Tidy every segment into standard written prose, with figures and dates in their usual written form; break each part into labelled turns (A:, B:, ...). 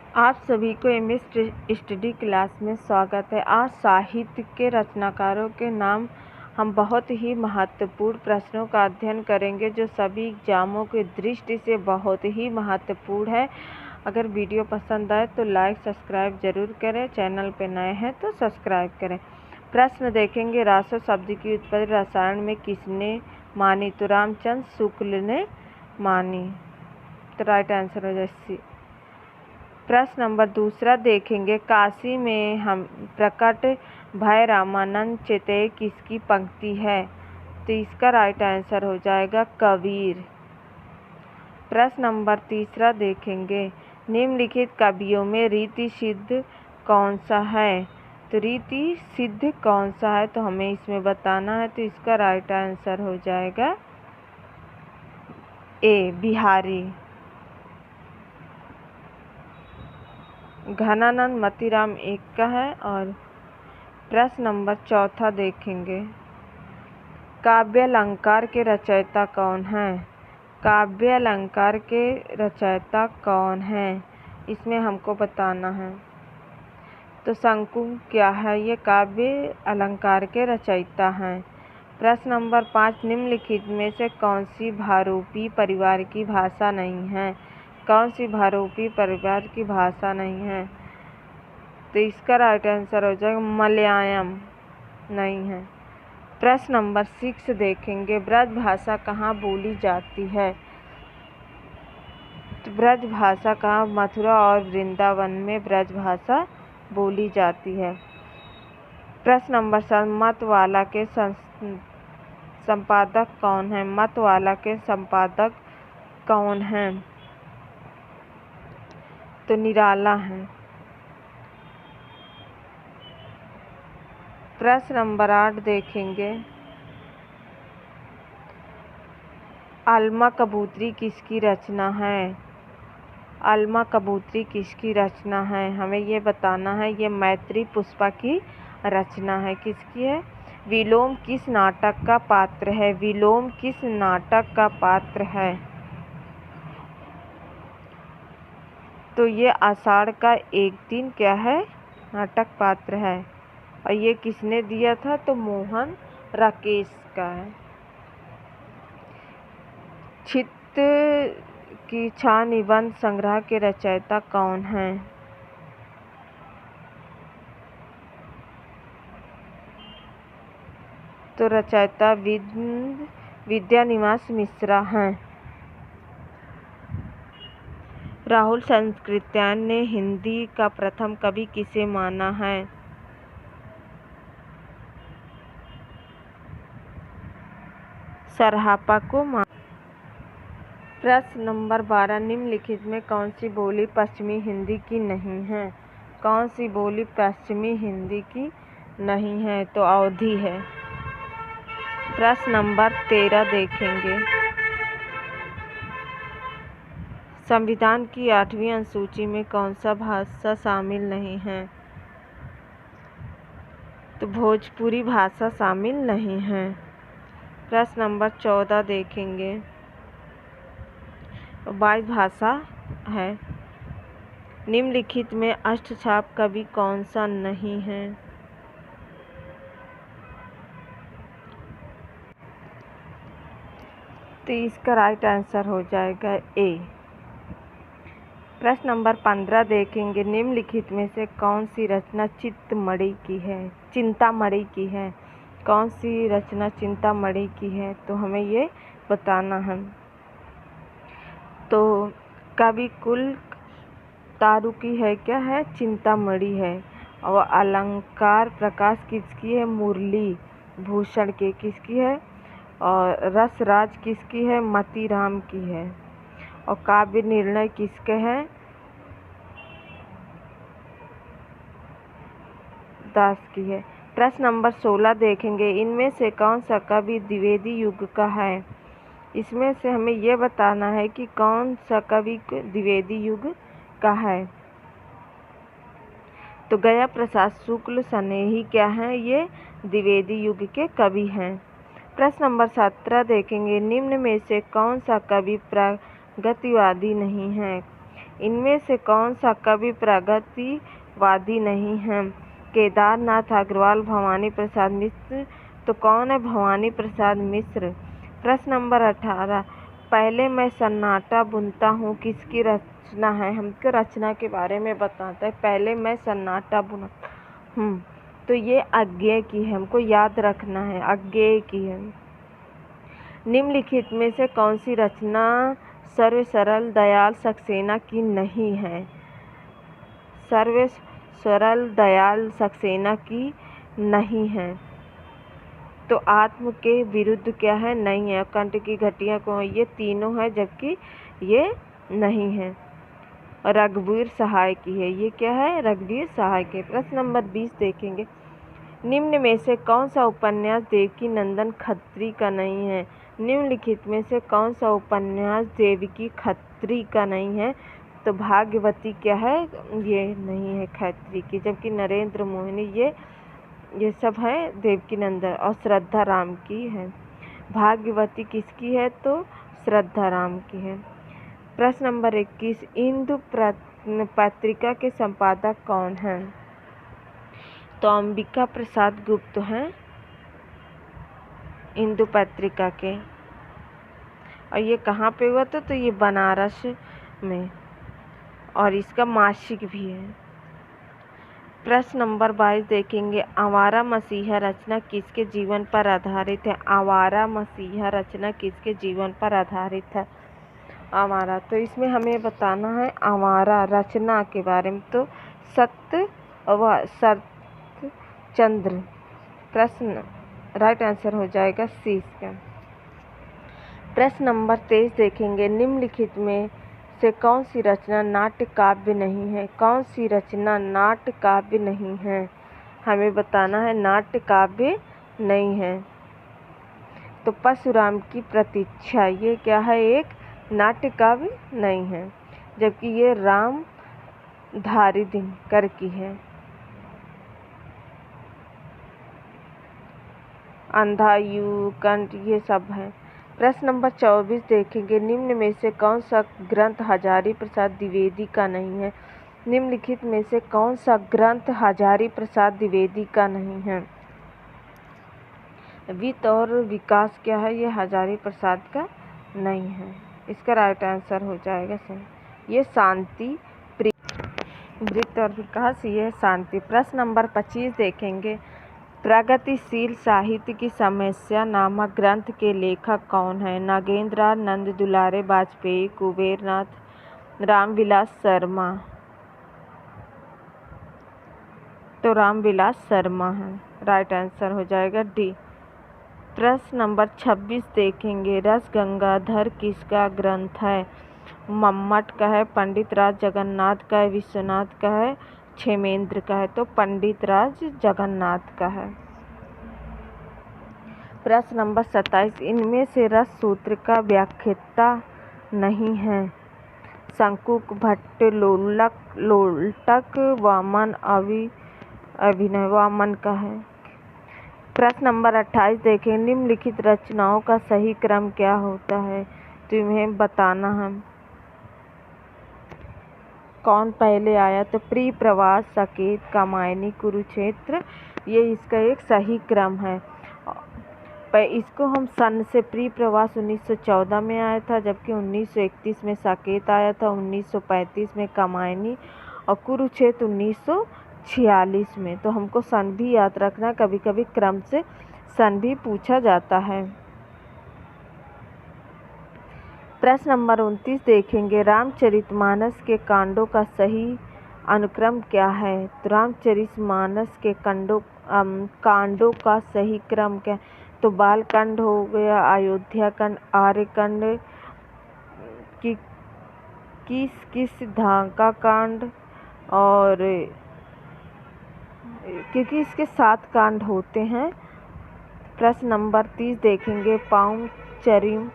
A: आप सभी को एमएस स्टडी क्लास में स्वागत है। आज साहित्य के रचनाकारों के नाम हम बहुत ही महत्वपूर्ण प्रश्नों का अध्ययन करेंगे जो सभी एग्जामों की दृष्टि से बहुत ही महत्वपूर्ण है। अगर वीडियो पसंद आए तो लाइक सब्सक्राइब जरूर करें, चैनल पे नए हैं तो सब्सक्राइब करें। प्रश्न देखेंगे, रासो शब्द की उत्पत्ति रसायन में किसने मानी? तो रामचंद्र शुक्ल ने मानी। तो राइट आंसर हो जाए। प्रश्न नंबर दूसरा देखेंगे, काशी में हम प्रकट भय रामानंद चेते किसकी पंक्ति है? तो इसका राइट आंसर हो जाएगा कबीर। प्रश्न नंबर तीसरा देखेंगे, निम्नलिखित कवियों में रीति सिद्ध कौन सा है? तो रीति सिद्ध कौन सा है तो हमें इसमें बताना है। तो इसका राइट आंसर हो जाएगा ए, बिहारी। घनानंद मतीराम एक का है। और प्रश्न नंबर चौथा देखेंगे, काव्य अलंकार के रचयिता कौन है? काव्य अलंकार के रचयिता कौन है इसमें हमको बताना है। तो शंकु क्या है? ये काव्य अलंकार के रचयिता हैं। प्रश्न नंबर 5, निम्नलिखित में से कौन सी भारूपी परिवार की भाषा नहीं है? कौन सी भारूपी परिवार की भाषा नहीं है? तो इसका राइट आंसर हो जाएगा मलयालम नहीं है। प्रश्न नंबर 6 देखेंगे, ब्रज भाषा कहाँ बोली जाती है? तो ब्रज भाषा कहाँ? मथुरा और वृंदावन में ब्रज भाषा बोली जाती है। प्रश्न नंबर 7, मतवाला के संपादक कौन है? मतवाला के संपादक कौन है? तो निराला है। प्रश्न नंबर 8 देखेंगे, आलमा कबूतरी किसकी रचना है? आलमा कबूतरी किसकी रचना है हमें ये बताना है। ये मैत्री पुष्पा की रचना है। किसकी है? विलोम किस नाटक का पात्र है? विलोम किस नाटक का पात्र है? तो ये आषाढ़ का एक दिन क्या है? नाटक पात्र है। और ये किसने दिया था? तो मोहन राकेश का है। चित्त की छाया निबंध संग्रह के रचयिता कौन हैं? तो रचयिता विद्यानिवास मिश्रा हैं। राहुल संस्कृत्यायन ने हिंदी का प्रथम कवि किसे माना है? सरहापा को माना। प्रश्न नंबर 12, निम्नलिखित में कौन सी बोली पश्चिमी हिंदी की नहीं है? कौन सी बोली पश्चिमी हिंदी की नहीं है? तो अवधी है। प्रश्न नंबर 13 देखेंगे, संविधान की 8वीं अनुसूची में कौन सा भाषा शामिल नहीं है? तो भोजपुरी भाषा शामिल नहीं है। प्रश्न नंबर 14 देखेंगे, 22 भाषा है। निम्नलिखित में अष्टछाप कवि कौन सा नहीं है? तो इसका राइट आंसर हो जाएगा ए। प्रश्न नंबर 15 देखेंगे, निम्नलिखित में से कौन सी रचना चिंतामणि की है? चिंतामणि की है। कौन सी रचना चिंतामणि की है तो हमें ये बताना है। तो कवि कुल तारू की है क्या है? चिंतामणि है। और अलंकार प्रकाश किसकी है? मुरली भूषण के। किसकी है? और रसराज किसकी है? मतीराम की है। और काव्य निर्णय किसके है? दास की है। प्रश्न नंबर 16 देखेंगे, इनमें से कौन सा कवि द्विवेदी युग का है? इसमें से हमें यह बताना है कि कौन सा कवि द्विवेदी युग का है। तो गया प्रसाद शुक्ल सनेही क्या है? ये द्विवेदी युग के कवि हैं। प्रश्न नंबर 17 देखेंगे, निम्न में से कौन सा कवि प्रगतिवादी नहीं है? इनमें से कौन सा कवि प्रगतिवादी नहीं है? केदारनाथ अग्रवाल, भवानी प्रसाद मिश्र। तो कौन है भवानी प्रसाद मिश्र? प्रश्न नंबर 18, पहले मैं सन्नाटा बुनता हूँ किसकी रचना है? हमको रचना के बारे में बताता है। पहले मैं सन्नाटा बुनता हूँ, तो ये अज्ञेय की है, हमको याद रखना है, अज्ञेय की है। निम्नलिखित में से कौन सी रचना सर्व सरल दयाल सक्सेना की नहीं है? सर्व सरल दयाल सक्सेना की नहीं है। तो आत्म के विरुद्ध क्या है? नहीं है। कंठ की घटिया को, ये तीनों है, जबकि ये नहीं है। रघुवीर सहाय की है, ये क्या है? रघुवीर सहाय के। प्रश्न नंबर 20 देखेंगे, निम्न में से कौन सा उपन्यास देवकी नंदन खत्री का नहीं है? निम्नलिखित में से कौन सा उपन्यास देवकी खत्री का नहीं है? तो भाग्यवती क्या है? ये नहीं है खत्री की, जबकि नरेंद्र मोहिनी ये सब है देवकी नंदन, और श्रद्धा राम की है। भाग्यवती किसकी है? तो श्रद्धा राम की है। प्रश्न नंबर 21, इंदु पत्रिका के संपादक कौन हैं? तो अंबिका प्रसाद गुप्त हैं इंदु पत्रिका के। और ये कहाँ पे हुआ था? तो ये बनारस में, और इसका मासिक भी है। प्रश्न नंबर 22 देखेंगे, आवारा मसीहा रचना किसके जीवन पर आधारित है? आवारा मसीहा रचना किसके जीवन पर आधारित है? आवारा, तो इसमें हमें बताना है आवारा रचना के बारे में। तो सत्य व शरतचंद्र। प्रश्न राइट आंसर हो जाएगा सी इसका। प्रश्न नंबर 23 देखेंगे, निम्नलिखित में से कौन सी रचना नाट्य काव्य नहीं है? कौन सी रचना नाट्य काव्य नहीं है? हमें बताना है नाट्य काव्य नहीं है। तो परशुराम की प्रतीक्षा, ये क्या है? एक नाट्य काव्य नहीं है, जबकि ये राम धारी दिनकर की है। अंधायु कंठ ये सब है। प्रश्न नंबर 24 देखेंगे, निम्न में से कौन सा ग्रंथ हजारी प्रसाद द्विवेदी का नहीं है? निम्नलिखित में से कौन सा ग्रंथ हजारी प्रसाद द्विवेदी का नहीं है? वित्त और विकास क्या है? ये हजारी प्रसाद का नहीं है। इसका राइट आंसर हो जाएगा सही, ये शांति प्रिय। वित्त और विकास ये शांति। प्रश्न नंबर 25 देखेंगे, प्रगतिशील साहित्य की समस्या नामक ग्रंथ के लेखक कौन है? नागेंद्र नंद दुलारे वाजपेयी, कुबेरनाथ, रामविलास शर्मा। तो रामविलास शर्मा है, राइट आंसर हो जाएगा डी। प्रश्न नंबर 26 देखेंगे, रस गंगाधर किसका ग्रंथ है? मम्मट का है, पंडित राज जगन्नाथ का है, विश्वनाथ का है, क्षेमेंद्र का है। तो पंडित राज जगन्नाथ का है। प्रश्न नंबर 27, इनमें से रस सूत्र का व्याख्याता नहीं है? शंकुक, भट्ट, लोटक, वामन, अभिनय वामन का है। प्रश्न नंबर 28 देखें, निम्नलिखित रचनाओं का सही क्रम क्या होता है? तुम्हें बताना है कौन पहले आया। तो प्रिय प्रवास, साकेत, कामायनी, कुरुक्षेत्र, ये इसका एक सही क्रम है। इसको हम सन से प्रिय प्रवास 1914 में आया था, जबकि 1931 में साकेत आया था, 1935 में कामायनी, और कुरुक्षेत्र 1946 में। तो हमको सन भी याद रखना, कभी कभी क्रम से सन भी पूछा जाता है। प्रश्न नंबर 29 देखेंगे, रामचरितमानस के कांडों का सही अनुक्रम क्या है? तो रामचरितमानस के कांडों का सही क्रम क्या? तो बालकांड हो गया, अयोध्याकांड, आर्यकांड, किस धागा कांड, और क्योंकि इसके 7 कांड होते हैं। प्रश्न नंबर 30 देखेंगे, पाउंचरिम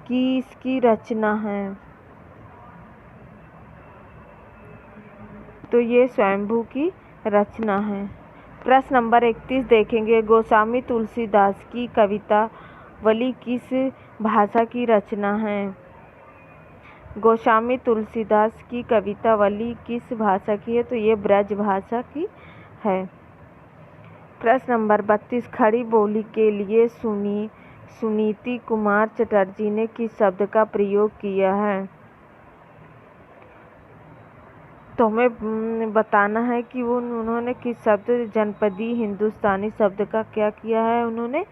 A: की इसकी रचना है? तो ये स्वयंभू की रचना है। प्रश्न नंबर 31 देखेंगे, गोस्वामी तुलसीदास की कवितावली किस भाषा की रचना है? गोस्वामी तुलसीदास की कवितावली किस भाषा की है? तो ये ब्रज भाषा की है। प्रश्न नंबर 32, खड़ी बोली के लिए सुनीति कुमार चटर्जी ने किस शब्द का प्रयोग किया है? तो हमें बताना है कि उन्होंने किस शब्द जनपदी हिंदुस्तानी शब्द का क्या किया है, उन्होंने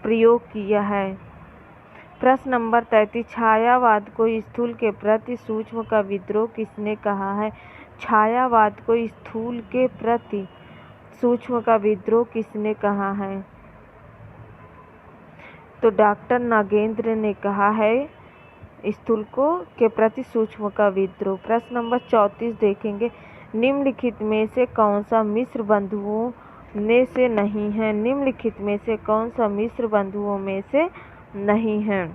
A: प्रयोग किया है। प्रश्न नंबर 33, छायावाद को स्थूल के प्रति सूक्ष्म का विद्रोह किसने कहा है? छायावाद को स्थूल के प्रति सूक्ष्म का विद्रोह किसने कहा है? तो डॉक्टर नागेंद्र ने कहा है स्थूल के प्रति सूक्ष्म का विद्रोह। प्रश्न नंबर 34 देखेंगे, निम्नलिखित में से कौन सा मिश्र बंधुओं में से नहीं है? निम्नलिखित में से कौन सा मिश्र बंधुओं में से नहीं है?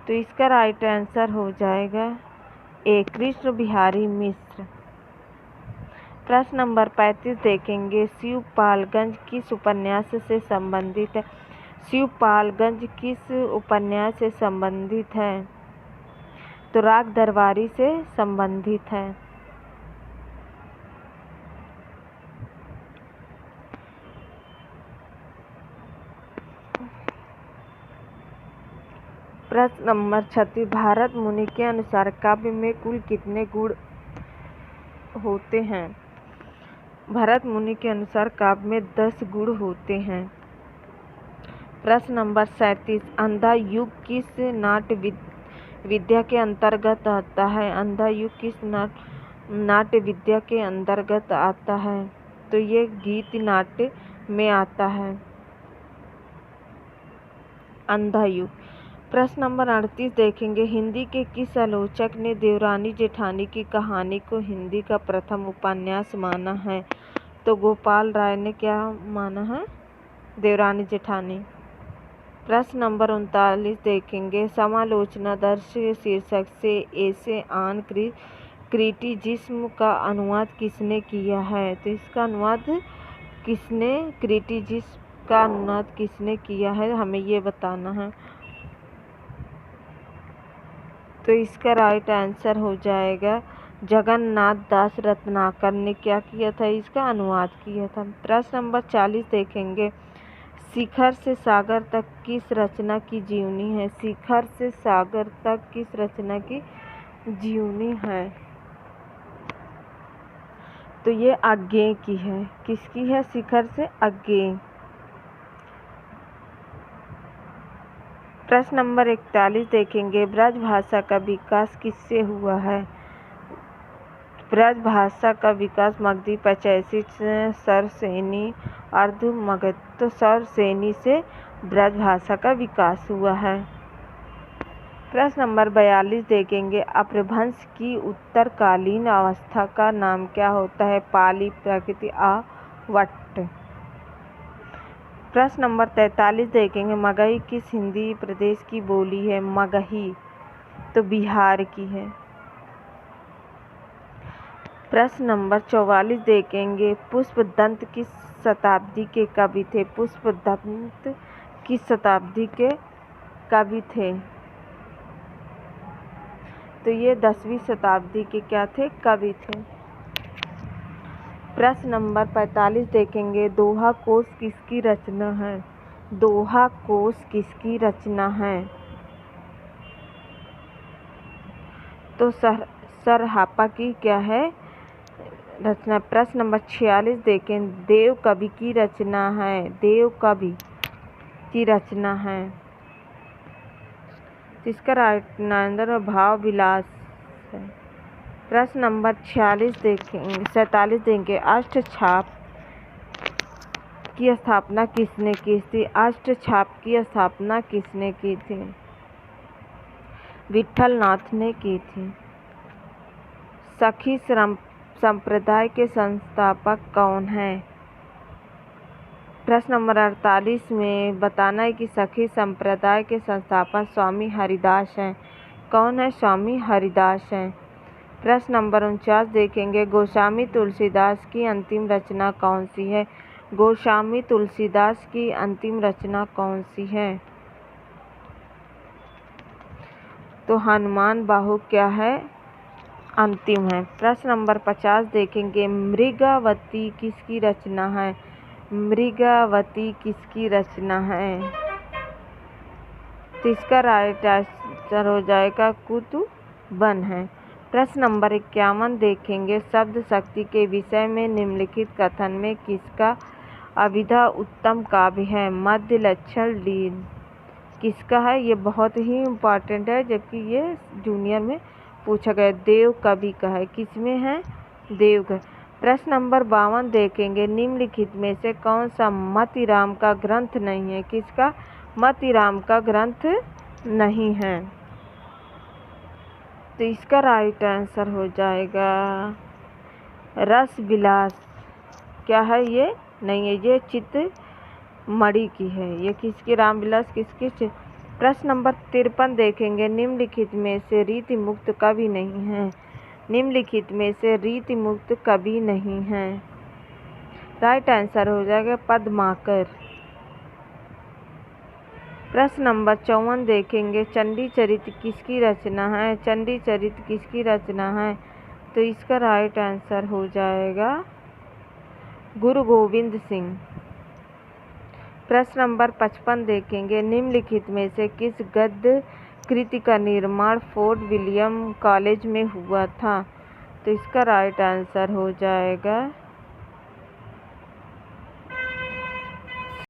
A: तो इसका राइट आंसर हो जाएगा ए, कृष्ण बिहारी मिश्र। प्रश्न नंबर 35 देखेंगे, शिवपालगंज किस उपन्यास से संबंधित है? शिवपालगंज किस उपन्यास से संबंधित है? तो राग दरबारी से संबंधित है। प्रश्न नंबर 36, भारत मुनि के अनुसार काव्य में कुल कितने गुण होते हैं? भरत मुनि के अनुसार काव्य में 10 गुण होते हैं। प्रश्न नंबर 37, अंधा युग किस नाट्य विद्या के अंतर्गत आता है? अंधा युग किस नाट्य विद्या के अंतर्गत आता है? तो ये गीत नाट्य में आता है अंधा युग। प्रश्न नंबर 38 देखेंगे, हिंदी के किस आलोचक ने देवरानी जेठानी की कहानी को हिंदी का प्रथम उपन्यास माना है? तो गोपाल राय ने क्या माना है? देवरानी जेठानी। प्रश्न नंबर 39 देखेंगे, समालोचना दर्श शीर्षक से ऐसे आन क्रिटिसिज्म का अनुवाद किसने किया है? तो इसका अनुवाद क्रिटिसिज्म का अनुवाद किसने किया है, हमें ये बताना है। तो इसका राइट आंसर हो जाएगा जगन्नाथ दास रत्नाकर ने क्या किया था? इसका अनुवाद किया था। प्रश्न नंबर 40 देखेंगे, शिखर से सागर तक किस रचना की जीवनी है? शिखर से सागर तक किस रचना की जीवनी है? तो ये अज्ञेय की है। किसकी है? शिखर से अज्ञेय। प्रश्न नंबर 41 देखेंगे, ब्रज भाषा का विकास किससे हुआ है? ब्रज भाषा का विकास मगधी, पचैसी, सरसेनी, अर्ध मगध, तो सरसेनी से ब्रज भाषा का विकास हुआ है। प्रश्न नंबर 42 देखेंगे, अपभ्रंश की उत्तरकालीन अवस्था का नाम क्या होता है? पाली, प्राकृत, आवट। प्रश्न नंबर 43 देखेंगे, मगही किस हिंदी प्रदेश की बोली है? मगही तो बिहार की है। प्रश्न नंबर 44 देखेंगे, पुष्पदंत किस शताब्दी के कवि थे? पुष्पदंत किस शताब्दी के कवि थे? तो ये 10वीं शताब्दी के क्या थे? कवि थे। प्रश्न नंबर 45 देखेंगे, दोहा कोश किसकी रचना है? दोहा कोश किसकी रचना है? तो सरहापा की क्या है रचना? प्रश्न नंबर 46 देखें, देव कवि की रचना है। देव कवि की रचना है। इसका राइट आंसर भाव विलास है। प्रश्न नंबर 47 देखेंगे, अष्टछाप की स्थापना किसने की थी? अष्टछाप की स्थापना किसने की थी? विठल नाथ ने की थी। सखी संप्रदाय के संस्थापक कौन है? प्रश्न नंबर 48 में बताना है कि सखी संप्रदाय के संस्थापक स्वामी हरिदास हैं। कौन है? स्वामी हरिदास हैं। प्रश्न नंबर 49 देखेंगे, गोस्वामी तुलसीदास की अंतिम रचना कौन सी है? गोस्वामी तुलसीदास की अंतिम रचना कौन सी है? तो हनुमान बाहु क्या है, अंतिम है। प्रश्न नंबर 50 देखेंगे, मृगावती किसकी रचना है? मृगावती किसकी रचना है? तो इसका राइट आंसर हो जाएगा कुतुबन है। प्रश्न नंबर 51 देखेंगे, शब्द शक्ति के विषय में निम्नलिखित कथन में किसका अभिधा उत्तम काव्य है? मध्य लक्षण लीन किसका है? ये बहुत ही इम्पॉर्टेंट है, जबकि ये जूनियर में पूछा गया। देव कवि का है। किसमें है? देव का। प्रश्न नंबर 52 देखेंगे, निम्नलिखित में से कौन सा मतिराम का ग्रंथ नहीं है? किसका? मतिराम का ग्रंथ नहीं है। तो इसका राइट आंसर हो जाएगा रस विलास। क्या है ये? नहीं है, ये चित्तमणि की है। ये किसकी? रामविलास किसकी? प्रश्न नंबर 53 देखेंगे, निम्नलिखित में से रीति मुक्त कवि नहीं है? निम्नलिखित में से रीति मुक्त कवि नहीं है। राइट आंसर हो जाएगा पद्माकर। प्रश्न नंबर 54 देखेंगे, चंडी चरित्र किसकी रचना है? चंडी चरित्र किसकी रचना है? तो इसका राइट आंसर हो जाएगा गुरु गोविंद सिंह। प्रश्न नंबर 55 देखेंगे, निम्नलिखित में से किस गद्य कृति का निर्माण फोर्ट विलियम कॉलेज में हुआ था? तो इसका राइट आंसर हो जाएगा